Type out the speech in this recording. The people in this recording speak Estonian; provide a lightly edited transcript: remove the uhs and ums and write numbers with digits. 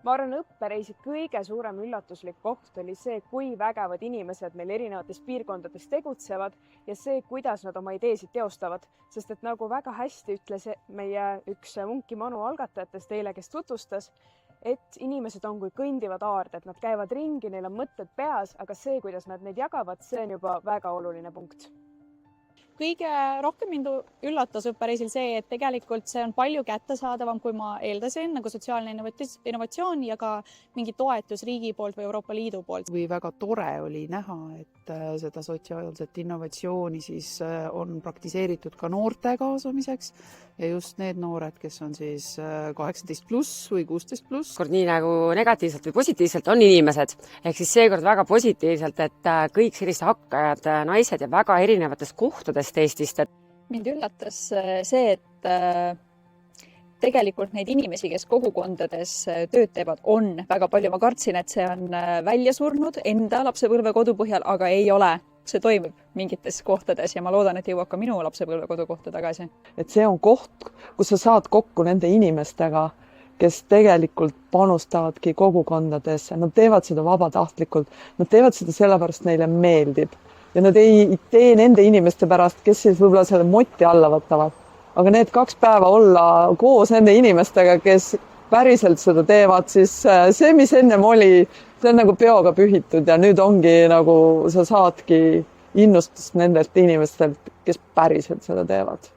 Ma arvan, õppereisi kõige suurem üllatuslik koht oli see, kui vägevad inimesed meil erinevates piirkondades tegutsevad ja see, kuidas nad oma ideesid teostavad. Sest et nagu väga hästi ütles meie üks Munki Manu algatajatest eile, kes tutvustas, et inimesed on kui kõndivad aarded, nad käivad ringi, neil on mõtted peas, aga see, kuidas nad neid jagavad, see on juba väga oluline punkt. Kõige rohkem mind üllatas õppereisil see, et tegelikult see on palju kättesaadavam, kui ma eeldasin, nagu sotsiaalne innovatsioon ja ka mingi toetus riigi poolt või Euroopa Liidu poolt. Või väga tore oli näha, et seda sotsiaalset innovatsiooni siis on praktiseeritud ka noorte kaasamiseks ja just need noored, kes on siis 18+ või 16+. Kord nii nagu negatiivselt või positiivselt on inimesed, ehk siis seekord väga positiivselt, et kõik sellised hakkajad, naised ja väga erinevatest kohtadest Eestist. Mind üllatas see, et tegelikult neid inimesi, kes kogukondades tööd teevad, on väga palju. Ma kartsin, et see on välja surnud enda lapsepõlvekodu põhjal, aga ei ole. See toimub mingites kohtades ja ma loodan, et jõuab ka minu lapsepõlvekodu kohta tagasi. Et see on koht, kus sa saad kokku nende inimestega, kes tegelikult panustavadki kogukondadesse. Nad teevad seda vabatahtlikult. Nad teevad seda sellepärast, neile meeldib. Ja nad ei tee nende inimeste pärast, kes siis võib-olla selle moti alla võtavad. Aga need 2 päeva olla koos nende inimestega, kes päriselt seda teevad, siis see, mis ennem oli, see on nagu peoga pühitud ja nüüd ongi nagu sa saadki innustust nendelt inimestelt, kes päriselt seda teevad.